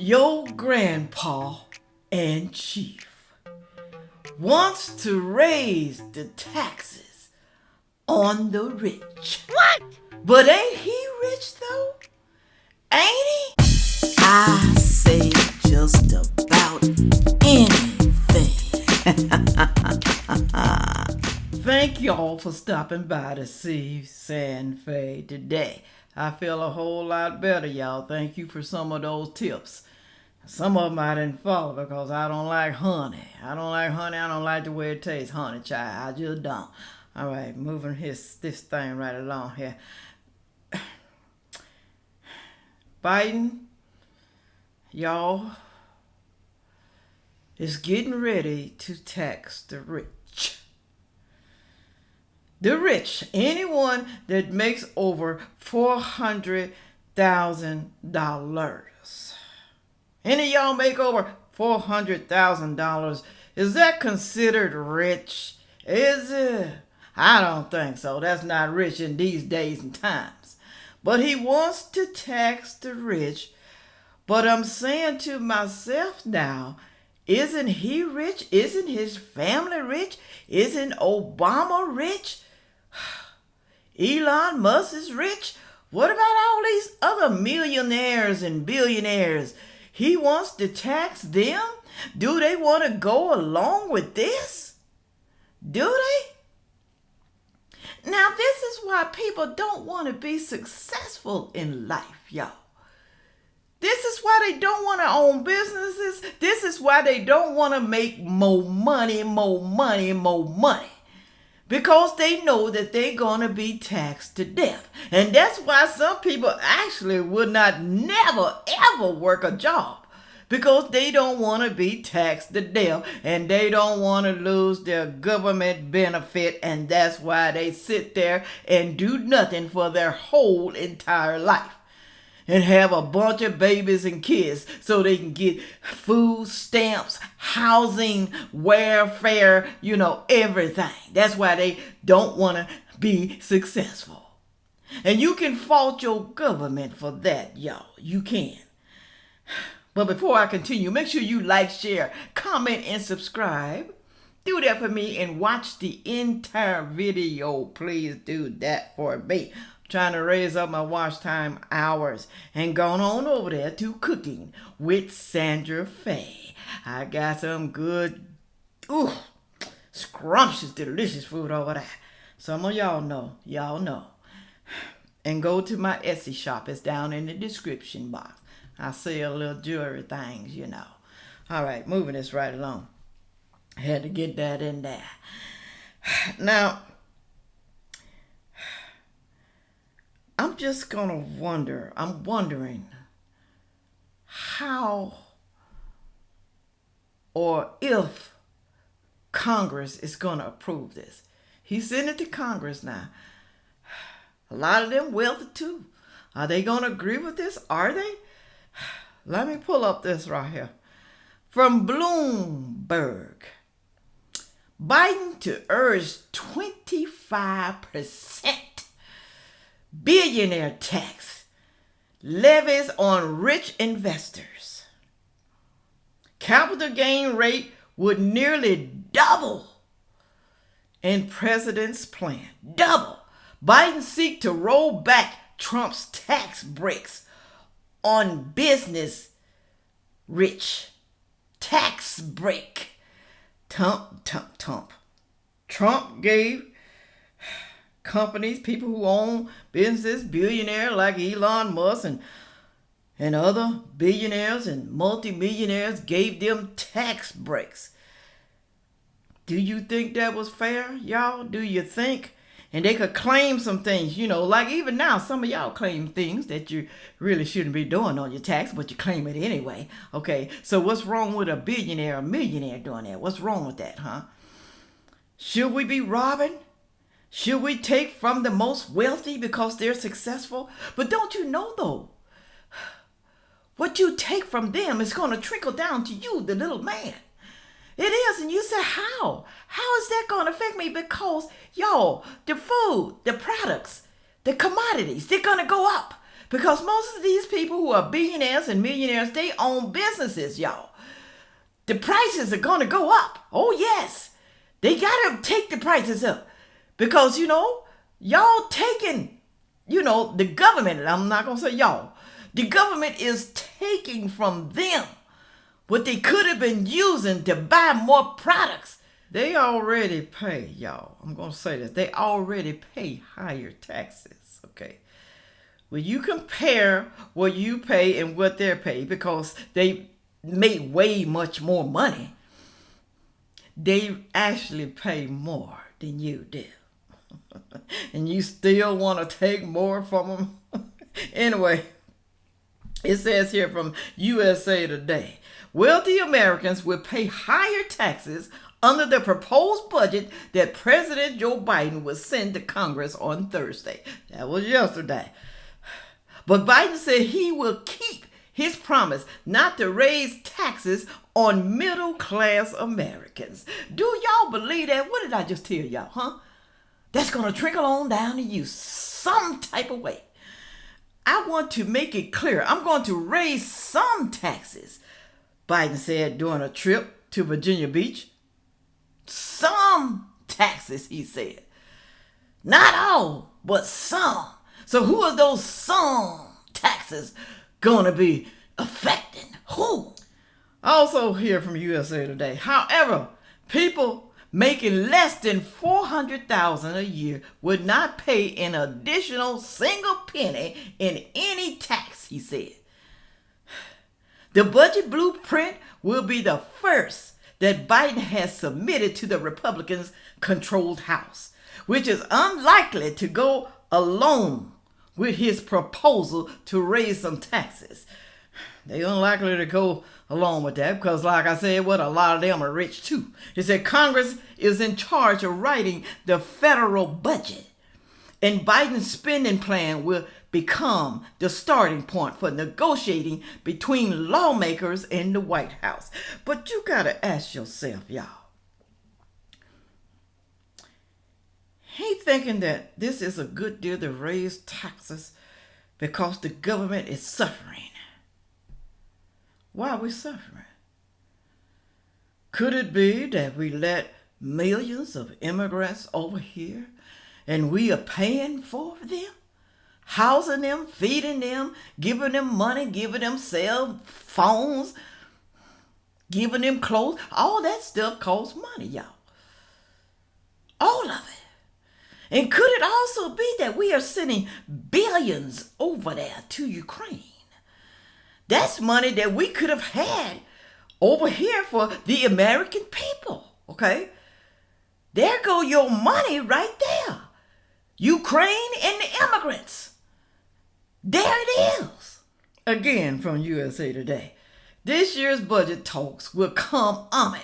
Your grandpa and chief wants to raise the taxes on the rich. What? But ain't he rich though? Ain't he? I say just about anything. Thank y'all for stopping by to see Sandfay today. I feel a whole lot better, y'all. Thank you for some of those tips. Some of them I didn't follow because I don't like honey. I don't like the way it tastes, honey child. I just don't. All right, moving this thing right along here. Biden, y'all, is getting ready to tax the rich. The rich, anyone that makes over $400,000. Any of y'all make over $400,000, is that considered rich? Is it? I don't think so. That's not rich in these days and times. But he wants to tax the rich. But I'm saying to myself now, isn't he rich? Isn't his family rich? Isn't Obama rich? Elon Musk is rich. What about all these other millionaires and billionaires? He wants to tax them? Do they want to go along with this? Do they? Now, this is why people don't want to be successful in life, y'all. This is why they don't want to own businesses. This is why they don't want to make more money. Because they know that they're going to be taxed to death. And that's why some people actually would not never, ever work a job. Because they don't want to be taxed to death. And they don't want to lose their government benefit. And that's why they sit there and do nothing for their whole entire life. And have a bunch of babies and kids so they can get food stamps, housing, welfare, everything. That's why they don't want to be successful. And you can fault your government for that, y'all. You can. But before I continue, make sure you like, share, comment, and subscribe. Do that for me and watch the entire video. Please do that for me. Trying to raise up my watch time hours and going on over there to Cooking with Sandra Faye. I got some good, scrumptious, delicious food over there. Some of y'all know. And go to my Etsy shop. It's down in the description box. I sell little jewelry things, All right, moving this right along. I had to get that in there. Now, I'm just going to wonder, I'm wondering how or if Congress is going to approve this. He's sending it to Congress now. A lot of them wealthy too. Are they going to agree with this? Are they? Let me pull up this right here. From Bloomberg. Biden to urge 25% billionaire tax levies on rich investors. Capital gain rate would nearly double in president's plan. Double. Biden seek to roll back Trump's tax breaks on business rich. Tax break. Trump gave companies, people who own businesses, billionaires like Elon Musk and other billionaires and multimillionaires, gave them tax breaks. Do you think that was fair, y'all? Do you think? And they could claim some things, like even now, some of y'all claim things that you really shouldn't be doing on your tax, but you claim it anyway. Okay, so what's wrong with a billionaire or millionaire doing that? What's wrong with that, huh? Should we be robbing? Should we take from the most wealthy because they're successful? But don't you know, though, what you take from them is going to trickle down to you, the little man. It is. And you say, how? How is that going to affect me? Because, y'all, the food, the products, the commodities, they're going to go up. Because most of these people who are billionaires and millionaires, they own businesses, y'all. The prices are going to go up. Oh, yes. They got to take the prices up. Because, y'all taking, the government, and I'm not going to say y'all, the government is taking from them what they could have been using to buy more products. They already pay, y'all. I'm going to say this. They already pay higher taxes, okay? When you compare what you pay and what they're paid, because they make way much more money, they actually pay more than you do. And you still want to take more from them? Anyway, it says here from USA Today, wealthy Americans will pay higher taxes under the proposed budget that President Joe Biden will send to Congress on Thursday. That was yesterday. But Biden said he will keep his promise not to raise taxes on middle-class Americans. Do y'all believe that? What did I just tell y'all, huh? That's going to trickle on down to you some type of way. I want to make it clear. I'm going to raise some taxes, Biden said during a trip to Virginia Beach. Some taxes, he said. Not all, but some. So who are those some taxes going to be affecting? Who? Also here from USA Today. However, people making less than $400,000 a year would not pay an additional single penny in any tax, he said. The budget blueprint will be the first that Biden has submitted to the Republican-controlled House, which is unlikely to go along with his proposal to raise some taxes. They're unlikely to go along with that because, like I said, a lot of them are rich too. He said Congress is in charge of writing the federal budget, and Biden's spending plan will become the starting point for negotiating between lawmakers in the White House. But you gotta ask yourself, y'all, he thinking that this is a good deal to raise taxes because the government is suffering. Why are we suffering? Could it be that we let millions of immigrants over here and we are paying for them? Housing them, feeding them, giving them money, giving them cell phones, giving them clothes. All that stuff costs money, y'all. All of it. And could it also be that we are sending billions over there to Ukraine? That's money that we could have had over here for the American people, okay? There go your money right there. Ukraine and the immigrants. There it is. Again from USA Today. This year's budget talks will come amid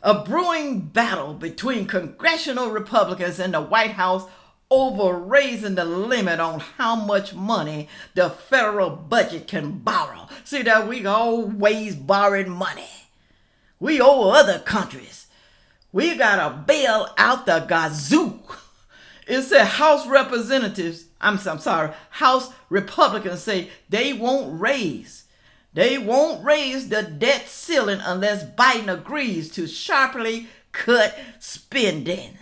a brewing battle between congressional Republicans and the White House over raising the limit on how much money the federal budget can borrow. See that we always borrowing money. We owe other countries. We got to bail out the gazoo. It said House Republicans say they won't raise the debt ceiling unless Biden agrees to sharply cut spending.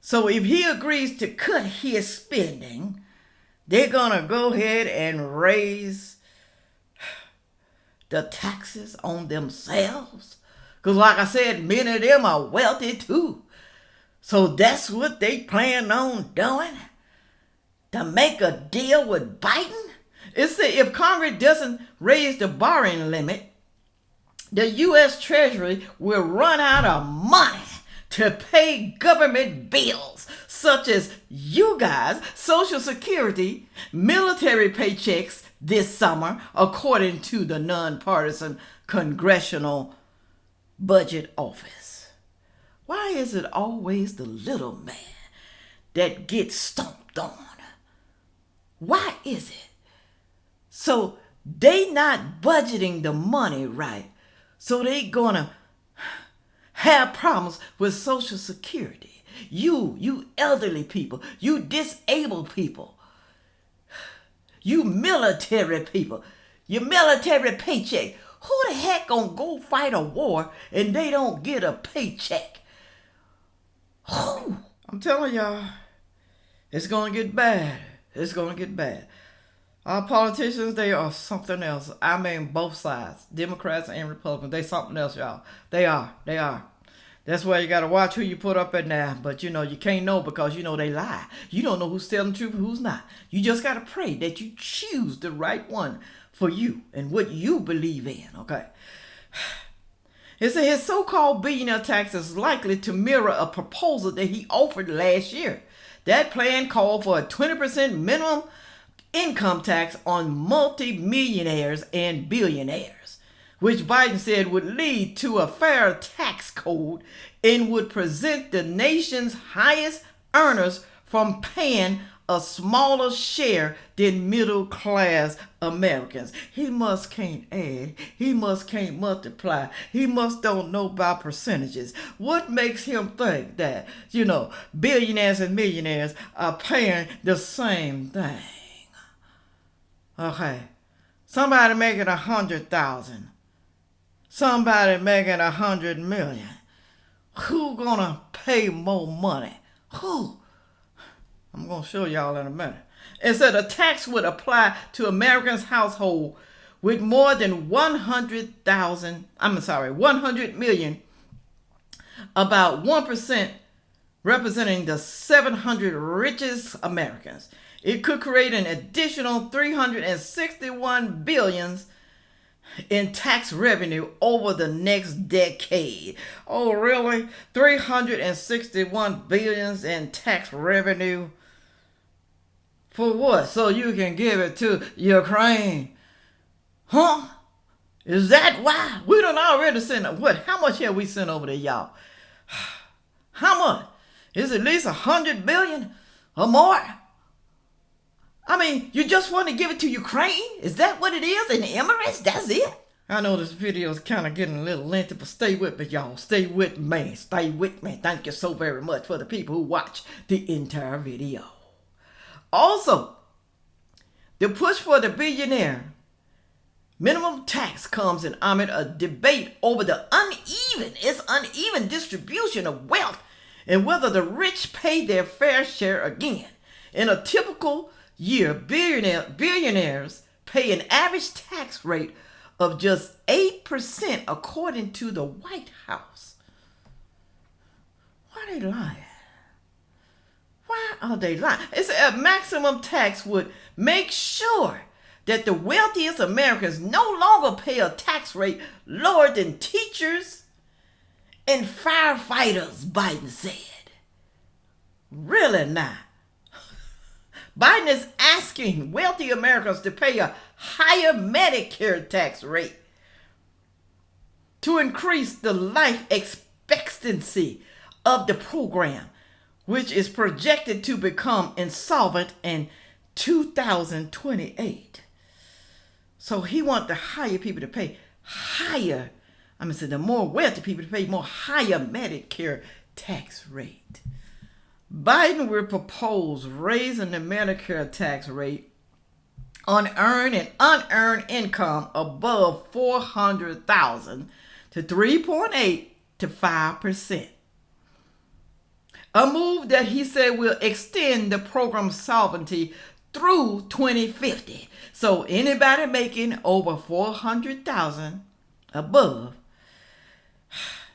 So if he agrees to cut his spending, they're going to go ahead and raise the taxes on themselves. Because like I said, many of them are wealthy too. So that's what they plan on doing? To make a deal with Biden? It said if Congress doesn't raise the borrowing limit, the U.S. Treasury will run out of money to pay government bills such as you guys, Social Security, military paychecks this summer, according to the nonpartisan Congressional Budget Office. Why is it always the little man that gets stomped on? Why is it? So they not budgeting the money right. So they gonna have problems with Social Security. You elderly people, you disabled people, You military people, your military paycheck. Who the heck gonna go fight a war and they don't get a paycheck? Whew. I'm telling y'all, it's gonna get bad. It's gonna get bad. Our politicians, they are something else. I mean, both sides, Democrats and Republicans, they something else, y'all. They are. That's why you got to watch who you put up in there. But, you can't know because, they lie. You don't know who's telling the truth and who's not. You just got to pray that you choose the right one for you and what you believe in, okay? It said his so-called billionaire tax is likely to mirror a proposal that he offered last year. That plan called for a 20% minimum income tax on multi-millionaires and billionaires, which Biden said would lead to a fair tax code and would prevent the nation's highest earners from paying a smaller share than middle-class Americans. He must can't add. He must can't multiply. He must don't know about percentages. What makes him think that, billionaires and millionaires are paying the same thing? Okay, somebody making 100,000, somebody making 100 million. Who gonna pay more money? Who? I'm gonna show y'all in a minute. It said a tax would apply to Americans' household with more than 100 million, about 1%, representing the 700 richest Americans. It could create an additional $361 billion in tax revenue over the next decade. Oh, really? $361 billion in tax revenue? For what? So you can give it to Ukraine? Huh? Is that why? We done already sent, what? How much have we sent over to y'all? How much? Is it at least 100 billion or more? I mean, you just want to give it to Ukraine? Is that what it is? In the Emirates? That's it? I know this video is kind of getting a little lengthy, but stay with me, y'all. Stay with me. Stay with me. Thank you so very much for the people who watch the entire video. Also, the push for the billionaire minimum tax comes in amid a debate over the uneven distribution of wealth and whether the rich pay their fair share again. In a typical year, billionaires pay an average tax rate of just 8% according to the White House. Why are they lying? Why are they lying? It's a maximum tax would make sure that the wealthiest Americans no longer pay a tax rate lower than teachers and firefighters, Biden said. Really not. Biden is asking wealthy Americans to pay a higher Medicare tax rate to increase the life expectancy of the program, which is projected to become insolvent in 2028. So he wants the higher people to pay higher, the more wealthy people to pay more higher Medicare tax rate. Biden will propose raising the Medicare tax rate on earned and unearned income above $400,000 to 3.8 to 5%. A move that he said will extend the program's solvency through 2050. So anybody making over $400,000 above,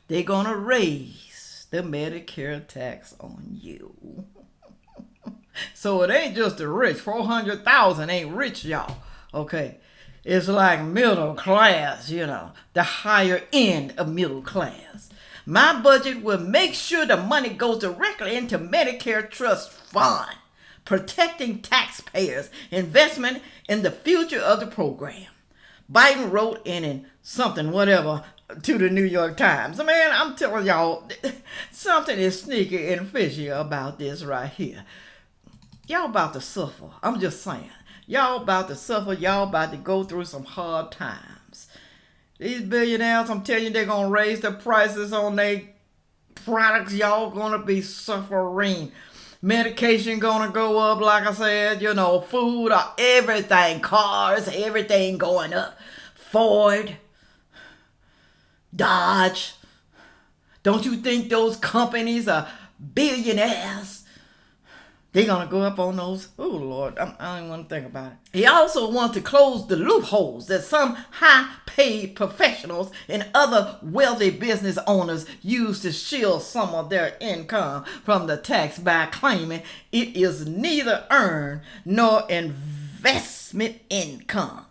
they're gonna raise the Medicare tax on you. So it ain't just the rich. 400,000 ain't rich, y'all. Okay, it's like middle class, the higher end of middle class. My budget will make sure the money goes directly into Medicare Trust Fund, protecting taxpayers' investment in the future of the program. Biden wrote in something, whatever, to the New York Times. Man, I'm telling y'all, something is sneaky and fishy about this right here. Y'all about to suffer. I'm just saying. Y'all about to suffer. Y'all about to go through some hard times. These billionaires, I'm telling you, they're going to raise the prices on their products. Y'all going to be suffering. Medication gonna go up, like I said, food, everything, cars, everything going up. Ford, Dodge. Don't you think those companies are billionaires? They're going to go up on those. Oh, Lord, I don't even want to think about it. He also wants to close the loopholes that some high-paid professionals and other wealthy business owners use to shield some of their income from the tax by claiming it is neither earned nor investment income.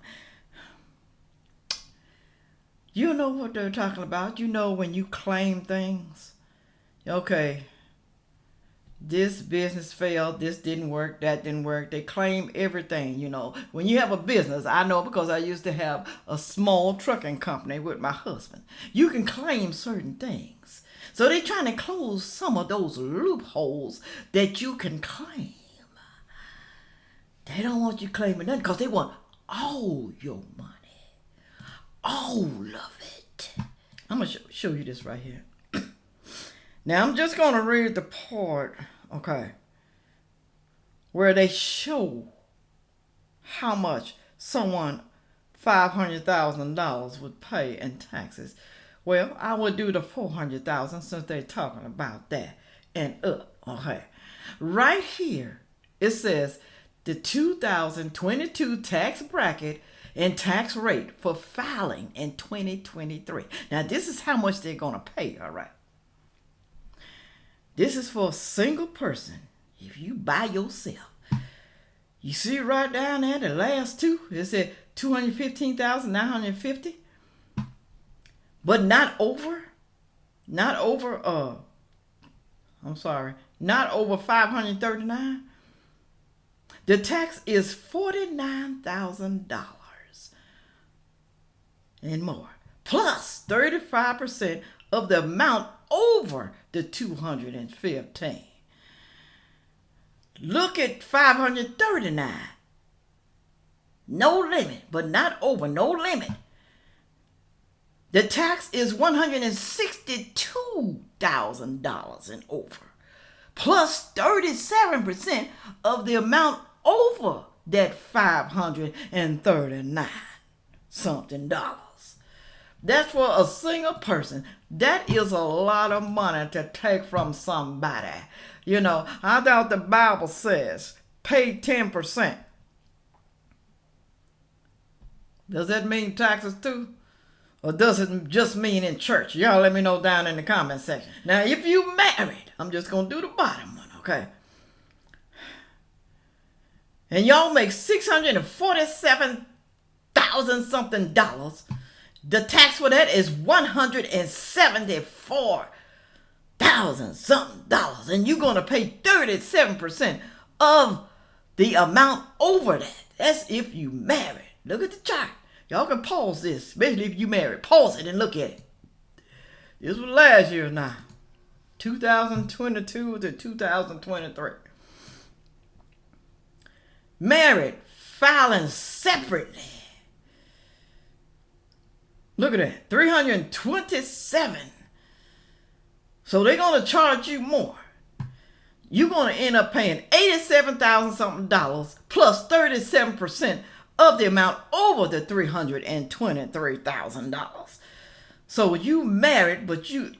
You know what they're talking about. When you claim things. Okay. This business failed, this didn't work, that didn't work. They claim everything, When you have a business, I know because I used to have a small trucking company with my husband. You can claim certain things. So they're trying to close some of those loopholes that you can claim. They don't want you claiming nothing because they want all your money. All of it. I'm going to show you this right here. Now, I'm just going to read the part, where they show how much someone $500,000 would pay in taxes. Well, I would do the $400,000 since they're talking about that and up, Right here, it says the 2022 tax bracket and tax rate for filing in 2023. Now, this is how much they're going to pay, all right? This is for a single person. If you by yourself. You see right down there, the last two, it said $215,950. But not over 539. The tax is $49,000 and more. Plus 35% of the amount over the 215. Look at 539. No limit, but not over, no limit. The tax is $162,000 and over. Plus 37% of the amount over that 539 something dollars. That's for a single person. That is a lot of money to take from somebody. I thought the Bible says pay 10%. Does that mean taxes too? Or does it just mean in church? Y'all let me know down in the comment section. Now, if you married, I'm just going to do the bottom one, And y'all make $647,000 something dollars. The tax for that is $174,000 something dollars. And you're going to pay 37% of the amount over that. That's if you married. Look at the chart. Y'all can pause this, especially if you married. Pause it and look at it. This was last year now. 2022 to 2023. Married, filing separately. Look at that, 327. So they're going to charge you more. You're going to end up paying $87,000 something dollars plus 37% of the amount over the $323,000. So you married, but you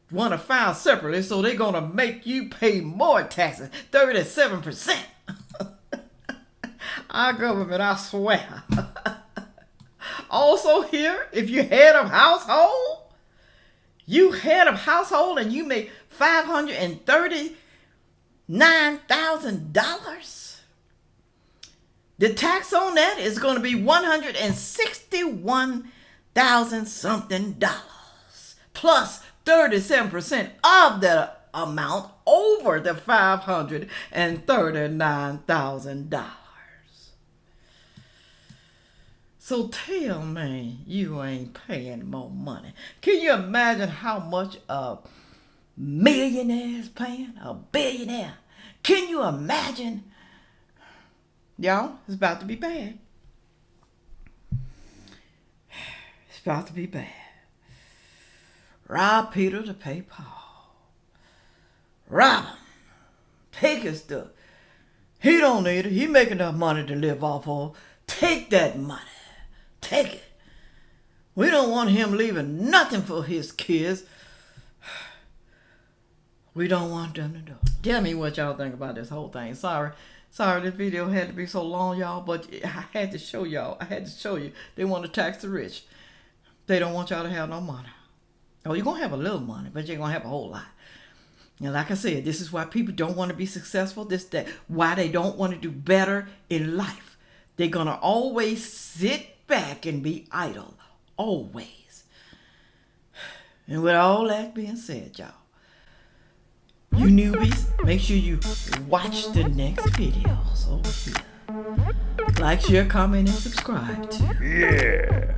want to file separately, so they're going to make you pay more taxes, 37%. Our government, I swear. Also here, if you're head of household, and you make $539,000, the tax on that is going to be $161,000 something dollars plus 37% of the amount over the $539,000. So tell me you ain't paying more money. Can you imagine how much a millionaire is paying? A billionaire? Can you imagine? Y'all, it's about to be bad. It's about to be bad. Rob Peter to pay Paul. Rob him. Take his stuff. He don't need it. He make enough money to live off of. Take that money. Take it. We don't want him leaving nothing for his kids. We don't want them to do it. Tell me what y'all think about this whole thing. Sorry this video had to be so long, y'all, but I had to show y'all. I had to show you. They want to tax the rich. They don't want y'all to have no money. Oh, you're going to have a little money, but you're going to have a whole lot. And like I said, this is why people don't want to be successful. Why they don't want to do better in life. They're going to always sit back and be idle. Always. And with all that being said, y'all, you newbies, make sure you watch the next videos over here. Like, share, comment, and subscribe too. Yeah.